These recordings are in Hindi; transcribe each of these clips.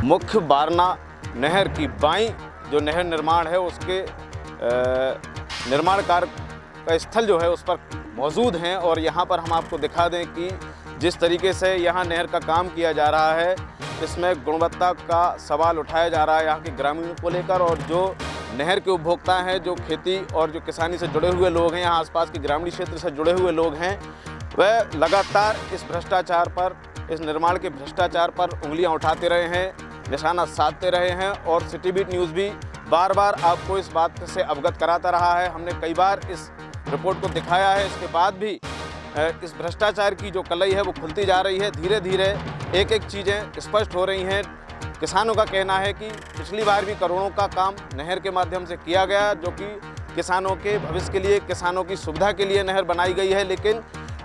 मुख्य बारना नहर की बाईं जो नहर निर्माण है उसके निर्माण कार्य का स्थल जो है उस पर मौजूद हैं। और यहाँ पर हम आपको दिखा दें कि जिस तरीके से यहाँ नहर का काम किया जा रहा है इसमें गुणवत्ता का सवाल उठाया जा रहा है यहाँ के ग्रामीणों को लेकर। और जो नहर के उपभोक्ता हैं, जो खेती और जो किसानी से जुड़े हुए लोग हैं, यहाँ आसपास के ग्रामीण क्षेत्र से जुड़े हुए लोग हैं, वह लगातार इस भ्रष्टाचार पर, इस निर्माण के भ्रष्टाचार पर उंगलियां उठाते रहे हैं, निशाना साधते रहे हैं। और सिटी बीट न्यूज़ भी बार बार आपको इस बात से अवगत कराता रहा है। हमने कई बार इस रिपोर्ट को दिखाया है, इसके बाद भी इस भ्रष्टाचार की जो कलई है वो खुलती जा रही है। धीरे धीरे एक एक चीज़ें स्पष्ट हो रही हैं। किसानों का कहना है कि पिछली बार भी करोड़ों का काम नहर के माध्यम से किया गया, जो कि किसानों के भविष्य के लिए, किसानों की सुविधा के लिए नहर बनाई गई है। लेकिन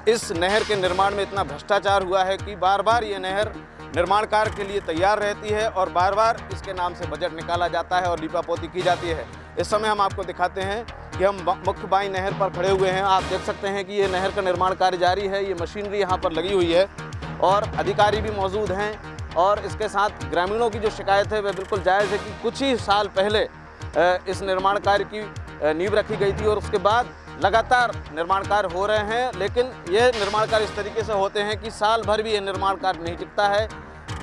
इस नहर के निर्माण में इतना भ्रष्टाचार हुआ है कि बार बार ये नहर निर्माण कार्य के लिए तैयार रहती है और बार बार इसके नाम से बजट निकाला जाता है और लीपापोती की जाती है। इस समय हम आपको दिखाते हैं कि हम मुख्य बाई नहर पर खड़े हुए हैं। आप देख सकते हैं कि ये नहर का निर्माण कार्य जारी है। ये मशीनरी यहाँ पर लगी हुई है और अधिकारी भी मौजूद हैं। और इसके साथ ग्रामीणों की जो शिकायत है वह बिल्कुल जायज़ है कि कुछ ही साल पहले इस निर्माण कार्य की नींव रखी गई थी और उसके बाद लगातार निर्माण कार्य हो रहे हैं। लेकिन ये निर्माण कार्य इस तरीके से होते हैं कि साल भर भी ये निर्माण कार्य नहीं टिकता है।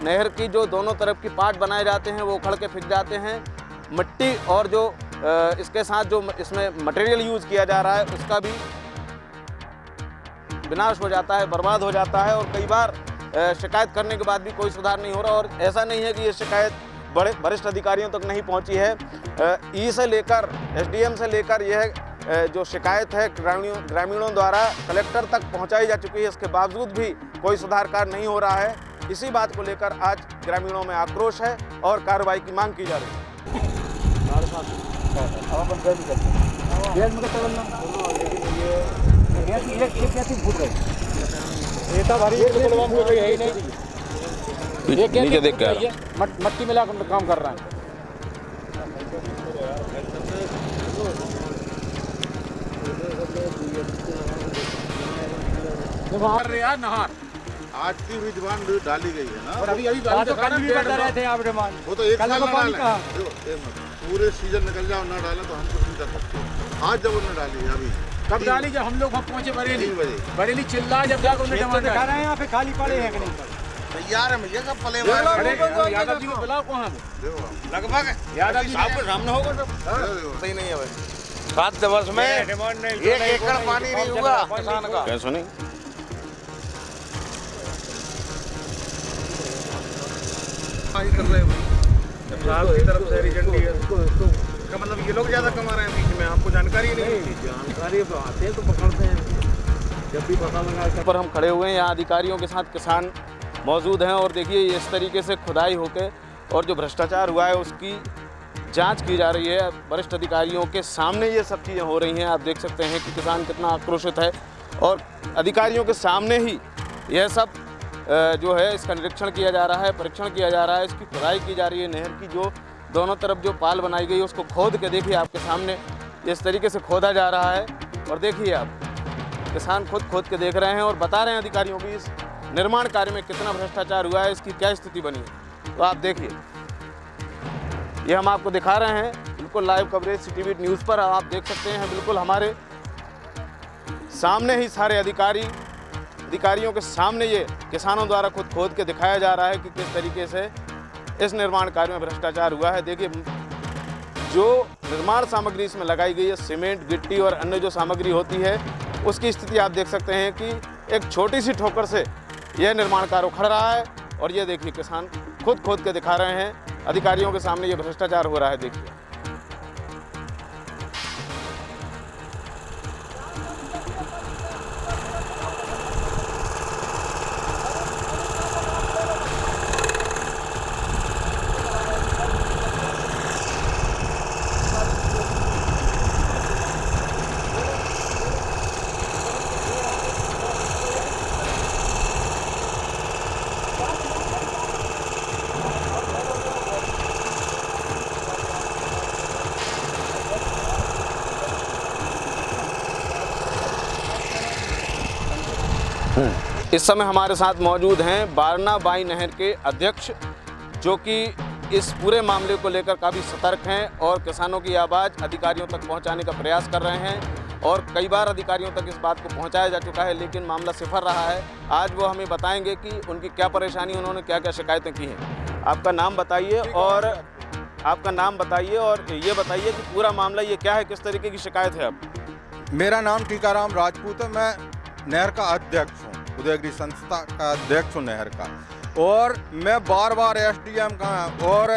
नहर की जो दोनों तरफ की पार्ट बनाए जाते हैं वो उखड़ के फेंक जाते हैं। मिट्टी और जो इसके साथ जो इसमें मटेरियल यूज़ किया जा रहा है उसका भी विनाश हो जाता है, बर्बाद हो जाता है। और कई बार शिकायत करने के बाद भी कोई सुधार नहीं हो रहा। और ऐसा नहीं है कि ये शिकायत बड़े वरिष्ठ अधिकारियों तक नहीं पहुंची है। ई से लेकर एसडीएम से लेकर यह जो शिकायत है ग्रामीणों द्वारा कलेक्टर तक पहुंचाई जा चुकी है। इसके बावजूद भी कोई सुधार कार्य नहीं हो रहा है। इसी बात को लेकर आज ग्रामीणों में आक्रोश है और कार्रवाई की मांग की जा रही है। नीचे देख कर मट्टी मिला काम कर रहा है। नहर आज की भी डिमांड डाली गई है ना। और अभी तो कल भी बता रहे थे आप डिमांड। वो तो एक साल पानी का पूरे सीजन निकल जाओ ना डाले तो हम कुछ नहीं कर सकते। आज जब उन्होंने डाली है अभी कब डाली? जब हम लोग वहाँ पहुँचे बरेली चिल्ला जब जाकर उन्हें डिमांड दिखा रहे हैं। यहाँ पे खाली पड़े हैं कि नहीं? तैयार है भैया सब पले यादव जी को बुलाओ कहाँ लगभग यादव जी आपके सामने होगा सब। सही नहीं है भाई। 7 वर्ष में 1 एकड़ पानी नहीं हुआ किसान का। कैसे नहीं? कर रहे हैं साहब की तरफ से एजेंडी है का मतलब ये लोग ज़्यादा कमा रहे हैं बीच में, आपको जानकारी नहीं। जानकारी तो आते हैं तो पकड़ते हैं जब भी पता लगा। पर हम खड़े हुए हैं, यहाँ अधिकारियों के साथ किसान मौजूद हैं। और देखिए इस तरीके से खुदाई होकर और जो भ्रष्टाचार हुआ है उसकी जांच की जा रही है। वरिष्ठ अधिकारियों के सामने ये सब चीज़ें हो रही हैं। आप देख सकते हैं कि किसान कितना आक्रोशित है और अधिकारियों के सामने ही यह सब जो है इसका निरीक्षण किया जा रहा है, परीक्षण किया जा रहा है, इसकी खुदाई की जा रही है। नहर की जो दोनों तरफ जो पाल बनाई गई है उसको खोद के देखिए आपके सामने इस तरीके से खोदा जा रहा है। और देखिए आप किसान खुद खोद के देख रहे हैं और बता रहे हैं अधिकारियों की इस निर्माण कार्य में कितना भ्रष्टाचार हुआ है, इसकी क्या स्थिति बनी है। तो आप देखिए, ये हम आपको दिखा रहे हैं बिल्कुल live coverage City Beat News पर। आप देख सकते हैं बिल्कुल हमारे सामने ही सारे अधिकारियों के सामने ये किसानों द्वारा खुद खोद के दिखाया जा रहा है कि किस तरीके से इस निर्माण कार्य में भ्रष्टाचार हुआ है। देखिए जो निर्माण सामग्री इसमें लगाई गई है, सीमेंट, गिट्टी और अन्य जो सामग्री होती है उसकी स्थिति आप देख सकते हैं कि एक छोटी सी ठोकर से यह निर्माण कार्य उखड़ रहा है। और ये देखिए किसान खुद खोद के दिखा रहे हैं अधिकारियों के सामने ये भ्रष्टाचार हो रहा है। देखिए इस समय हमारे साथ मौजूद हैं बारना बाई नहर के अध्यक्ष, जो कि इस पूरे मामले को लेकर काफ़ी सतर्क हैं और किसानों की आवाज़ अधिकारियों तक पहुंचाने का प्रयास कर रहे हैं और कई बार अधिकारियों तक इस बात को पहुंचाया जा चुका है, लेकिन मामला सिफर रहा है। आज वो हमें बताएंगे कि उनकी क्या परेशानी, उन्होंने क्या क्या शिकायतें की हैं। आपका नाम बताइए और ये बताइए कि पूरा मामला ये क्या है, किस तरीके की शिकायत है अब? मेरा नाम टीकाराम राजपूत है। मैं नहर का अध्यक्ष हूँ, उदयगिरी संस्था का अध्यक्ष हूँ नहर का। और मैं बार बार एसडीएम का और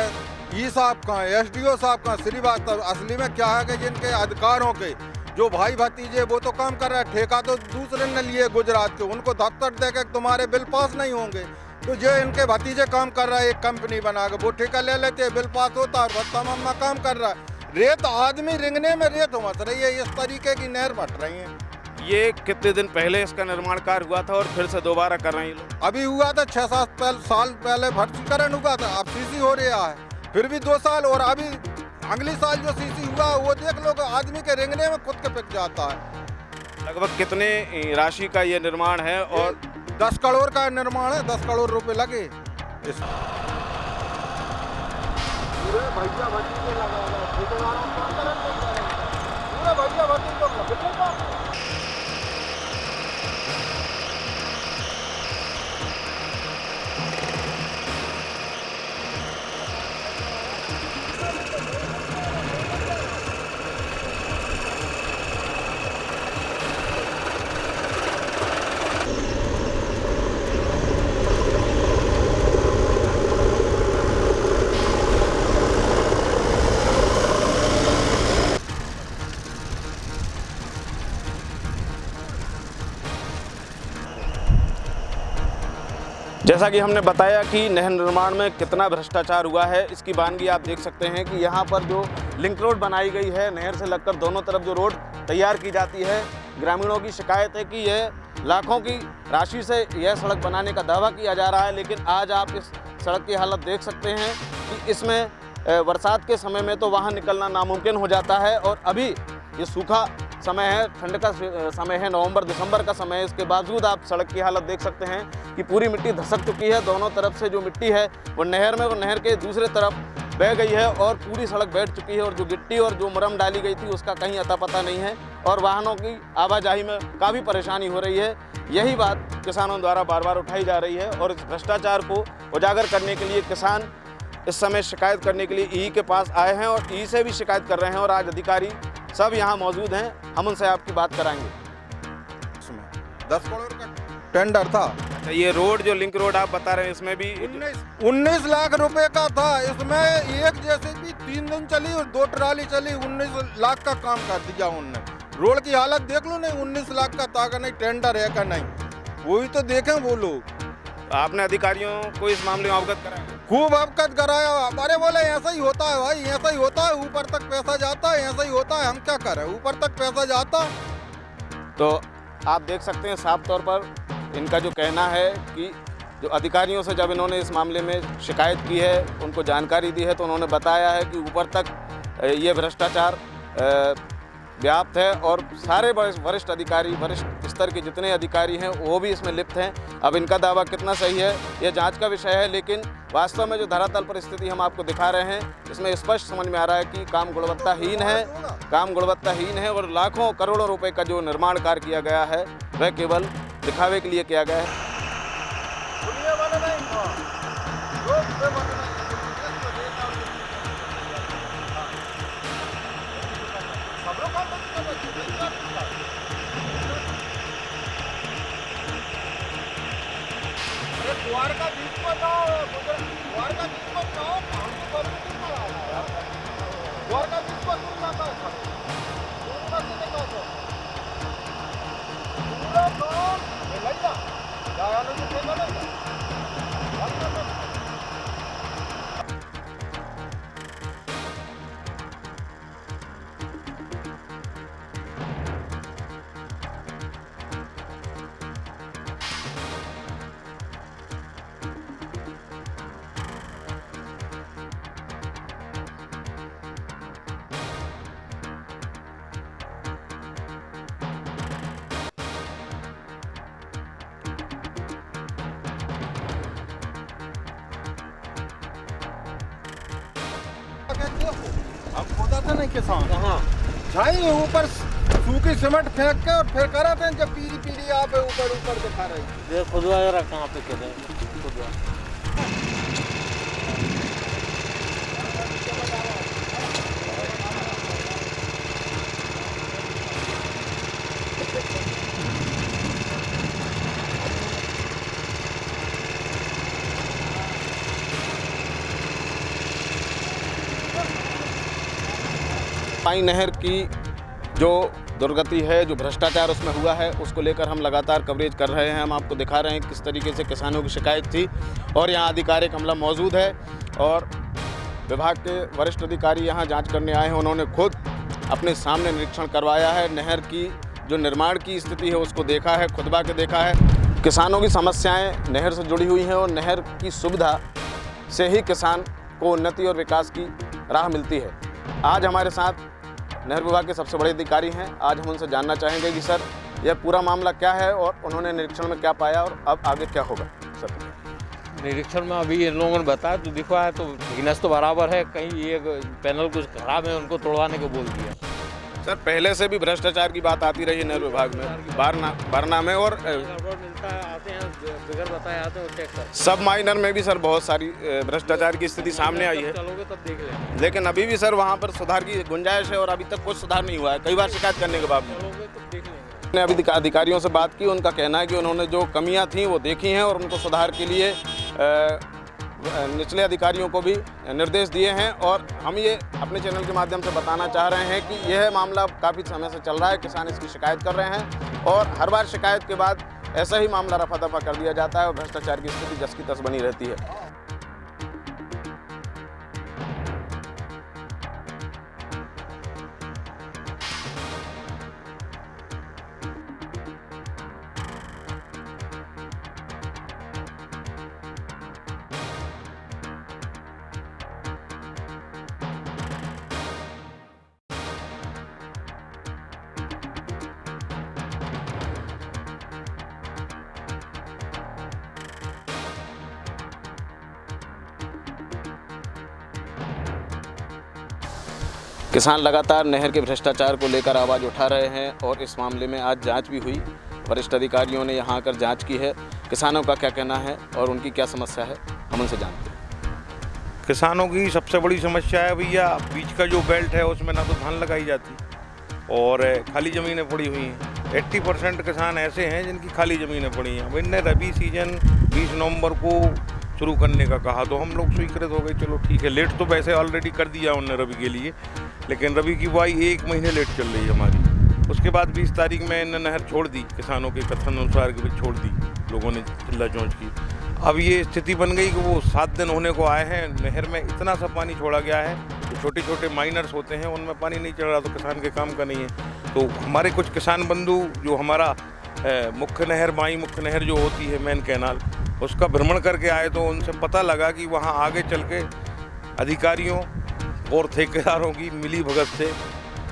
ई साहब का, एसडीओ साहब का, श्रीवास्तव, असली में क्या है कि जिनके अधिकारों के जो भाई भतीजे वो तो काम कर रहे हैं, ठेका तो दूसरे ने लिए गुजरात के, उनको दफ्तर दे के तुम्हारे बिल पास नहीं होंगे। तो जो इनके भतीजे काम कर रहा है एक कंपनी बना के, वो ठेका ले लेते हैं, बिल पास होता है और भत्ता मामा काम कर रहा है। रेत आदमी रिंगने में रेत मच रही है, इस तरीके की नहर बट रही है। ये कितने दिन पहले इसका निर्माण कार्य हुआ था और फिर से दोबारा कर रहे हैं ये लोग? अभी हुआ था 6-7 साल पहले भर्तीकरण हुआ था, अब सीसी हो रहा है, फिर भी 2 साल, और अभी अगली साल जो सीसी हुआ वो देख लो, आदमी के रेंगने में खुद के पिक जाता है। लगभग कितने राशि का ये निर्माण है? और 10 करोड़ का निर्माण है, 10 करोड़ रुपए लगे इस। जैसा कि हमने बताया कि नहर निर्माण में कितना भ्रष्टाचार हुआ है, इसकी बानगी आप देख सकते हैं कि यहाँ पर जो लिंक रोड बनाई गई है, नहर से लगकर दोनों तरफ जो रोड तैयार की जाती है, ग्रामीणों की शिकायत है कि यह लाखों की राशि से यह सड़क बनाने का दावा किया जा रहा है। लेकिन आज आप इस सड़क की हालत देख सकते हैं कि इसमें बरसात के समय में तो वाहन निकलना नामुमकिन हो जाता है और अभी ये सूखा समय है, ठंड का समय है, नवंबर दिसंबर का समय है। इसके बावजूद आप सड़क की हालत देख सकते हैं कि पूरी मिट्टी धसक चुकी है। दोनों तरफ से जो मिट्टी है वो नहर में, वो नहर के दूसरे तरफ बह गई है और पूरी सड़क बैठ चुकी है और जो गिट्टी और जो मुरम डाली गई थी उसका कहीं अता पता नहीं है और वाहनों की आवाजाही में काफ़ी परेशानी हो रही है। यही बात किसानों द्वारा बार बार उठाई जा रही है और इस भ्रष्टाचार को उजागर करने के लिए किसान इस समय शिकायत करने के लिए ई के पास आए हैं और ई से भी शिकायत कर रहे हैं और आज अधिकारी सब यहाँ मौजूद हैं। हम उनसे आपकी बात कराएंगे। 10 करोड़ का टेंडर था। अच्छा, ये रोड जो लिंक रोड आप बता रहे हैं इसमें भी 19 लाख रुपए का था। इसमें एक जैसे भी 3 दिन चली और 2 ट्राली चली, 19 लाख का काम कर दिया उनने। रोड की हालत देख लो, नहीं 19 लाख का था का नहीं, टेंडर है का नहीं, वो भी तो देखें वो लोग। आपने अधिकारियों को इस मामले में अवगत कराया? खूब अवगत कराया। अरे बोले ऐसा ही होता है भाई, ऐसा ही होता है, ऊपर तक पैसा जाता है, ऐसा ही होता है, हम क्या करें, ऊपर तक पैसा जाता। तो आप देख सकते हैं साफ तौर पर इनका जो कहना है कि जो अधिकारियों से जब इन्होंने इस मामले में शिकायत की है, उनको जानकारी दी है, तो उन्होंने बताया है कि ऊपर तक ये भ्रष्टाचार व्याप्त है और सारे वरिष्ठ अधिकारी, वरिष्ठ स्तर के जितने अधिकारी हैं वो भी इसमें लिप्त हैं। अब इनका दावा कितना सही है ये जांच का विषय है, लेकिन वास्तव में जो धरातल पर स्थिति हम आपको दिखा रहे हैं इसमें स्पष्ट समझ में आ रहा है कि काम गुणवत्ताहीन है और लाखों करोड़ों रुपए का जो निर्माण कार्य किया गया है वह केवल दिखावे के लिए किया गया है। द्वार का बीच में जाओ, द्वार का बीच में जाओ, द्वार का बीच में दूर जाता है, नहीं किसान कहाँ झाई ऊपर सूखी सीमेंट फेंक के और फिर कराते हैं जब पीली पीली आप ऊपर ऊपर दिखा रही ये खुदवा जरा कहाँ पे कहते हैं खुदवा। बाई नहर की जो दुर्गति है, जो भ्रष्टाचार उसमें हुआ है, उसको लेकर हम लगातार कवरेज कर रहे हैं। हम आपको दिखा रहे हैं किस तरीके से किसानों की शिकायत थी और यहाँ आधिकारिक अमला मौजूद है और विभाग के वरिष्ठ अधिकारी यहाँ जांच करने आए हैं। उन्होंने खुद अपने सामने निरीक्षण करवाया है, नहर की जो निर्माण की स्थिति है उसको देखा है, खुदवा के देखा है। किसानों की समस्याएँ नहर से जुड़ी हुई हैं और नहर की सुविधा से ही किसान को उन्नति और विकास की राह मिलती है। आज हमारे साथ नहर विभाग के सबसे बड़े अधिकारी हैं। आज हम उनसे जानना चाहेंगे कि सर यह पूरा मामला क्या है और उन्होंने निरीक्षण में क्या पाया और अब आगे क्या होगा। सर निरीक्षण में अभी इन लोगों ने बताया तो दिखवा है तो थिकनेस तो बराबर है, कहीं ये पैनल कुछ खराब है उनको तोड़वाने को बोल दिया। सर पहले से भी भ्रष्टाचार की बात आती रही है नहर विभाग में, बारना में और मिलता है, आते हैं बगैर बताए आते हैं चेक कर। सब माइनर में भी सर बहुत सारी भ्रष्टाचार की स्थिति सामने आई है, चलोगे तब देख लेंगे। लेकिन अभी भी सर वहाँ पर सुधार की गुंजाइश है और अभी तक कुछ सुधार नहीं हुआ है, कई बार शिकायत करने के बावजूद। चलोगे तब देख लेंगे। मैंने अभी अधिकारियों से बात की, उनका कहना है कि उन्होंने जो कमियां थी वो देखी हैं और उनको सुधार के लिए निचले अधिकारियों को भी निर्देश दिए हैं। और हम ये अपने चैनल के माध्यम से बताना चाह रहे हैं कि यह मामला काफ़ी समय से चल रहा है, किसान इसकी शिकायत कर रहे हैं और हर बार शिकायत के बाद ऐसा ही मामला रफा दफा कर दिया जाता है और भ्रष्टाचार की स्थिति जस की तस बनी रहती है। किसान लगातार नहर के भ्रष्टाचार को लेकर आवाज़ उठा रहे हैं और इस मामले में आज जांच भी हुई। वरिष्ठ अधिकारियों ने यहां आकर जांच की है। किसानों का क्या कहना है और उनकी क्या समस्या है, हम उनसे जानते हैं। किसानों की सबसे बड़ी समस्या है भैया, बीच का जो बेल्ट है उसमें ना तो धान लगाई जाती और खाली ज़मीनें पड़ी हुई हैं। 80% किसान ऐसे हैं जिनकी खाली ज़मीनें पड़ी हैं। अब इनने रबी सीजन 20 नवंबर को शुरू करने का कहा तो हम लोग स्वीकृत हो गए, चलो ठीक है। लेट तो वैसे ऑलरेडी कर दिया उन्होंने रबी के लिए, लेकिन रबी की बुआई 1 महीने लेट चल रही है हमारी। उसके बाद 20 तारीख में इन्हें नहर छोड़ दी, किसानों के कथन अनुसार के भी छोड़ दी लोगों ने चिल्ला चौंच की। अब ये स्थिति बन गई कि वो 7 दिन होने को आए हैं, नहर में इतना सा पानी छोड़ा गया है, तो छोटे छोटे माइनर्स होते हैं उनमें पानी नहीं चढ़ रहा, तो किसान के काम का नहीं है। तो हमारे कुछ किसान बंधु जो हमारा मुख्य नहर बाई मुख्य नहर जो होती है मेन कैनाल, उसका भ्रमण करके आए तो उनसे पता लगा कि वहाँ आगे चल के अधिकारियों और ठेकेदारों की मिली भगत से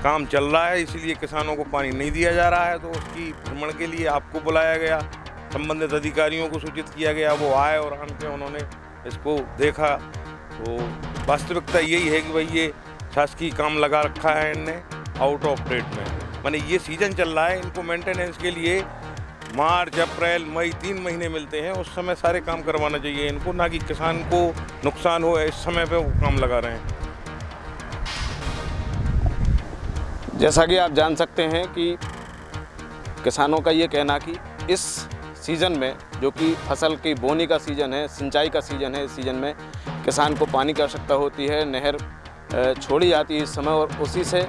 काम चल रहा है, इसीलिए किसानों को पानी नहीं दिया जा रहा है। तो उसकी भ्रमण के लिए आपको बुलाया गया, संबंधित अधिकारियों को सूचित किया गया, वो आए और आन के उन्होंने इसको देखा। तो वास्तविकता यही है कि भाई ये शासकीय काम लगा रखा है इनने आउट ऑफ डेट में। माने ये सीजन चल रहा है, इनको मेंटेनेंस के लिए मार्च अप्रैल मई 3 महीने मिलते हैं, उस समय सारे काम करवाना चाहिए इनको, ना कि किसान को नुकसान हो इस समय पे वो काम लगा रहे हैं। जैसा कि आप जान सकते हैं कि किसानों का ये कहना कि इस सीज़न में, जो कि फसल की बोनी का सीज़न है, सिंचाई का सीज़न है, इस सीज़न में किसान को पानी की आवश्यकता होती है, नहर छोड़ी जाती है इस समय और उसी से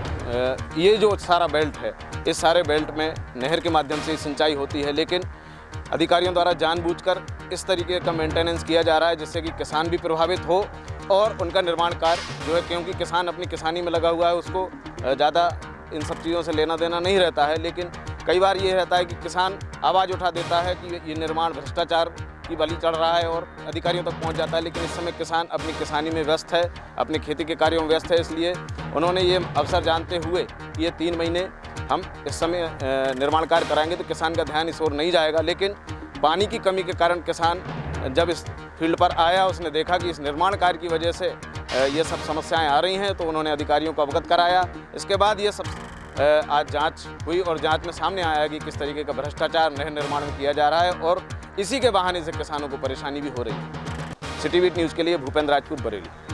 ये जो सारा बेल्ट है, इस सारे बेल्ट में नहर के माध्यम से सिंचाई होती है। लेकिन अधिकारियों द्वारा जानबूझकर इस तरीके का मेंटेनेंस किया जा रहा है जिससे कि किसान भी प्रभावित हो और उनका निर्माण कार्य जो है, क्योंकि किसान अपनी किसानी में लगा हुआ है, उसको ज़्यादा इन सब चीज़ों से लेना देना नहीं रहता है। लेकिन कई बार ये रहता है कि किसान आवाज़ उठा देता है कि ये निर्माण भ्रष्टाचार की बलि चढ़ रहा है और अधिकारियों तक पहुंच जाता है। लेकिन इस समय किसान अपनी किसानी में व्यस्त है, अपनी खेती के कार्यों में व्यस्त है, इसलिए उन्होंने ये अवसर जानते हुए कि ये 3 महीने हम इस समय निर्माण कार्य कराएंगे तो किसान का ध्यान इस ओर नहीं जाएगा। लेकिन पानी की कमी के कारण किसान जब इस फील्ड पर आया, उसने देखा कि इस निर्माण कार्य की वजह से ये सब समस्याएं आ रही हैं, तो उन्होंने अधिकारियों को अवगत कराया। इसके बाद ये सब आज जांच हुई और जांच में सामने आया कि किस तरीके का भ्रष्टाचार नहर निर्माण में किया जा रहा है और इसी के बहाने से किसानों को परेशानी भी हो रही है। सिटी बीट न्यूज़ के लिए भूपेंद्र राजपूत, बरेली।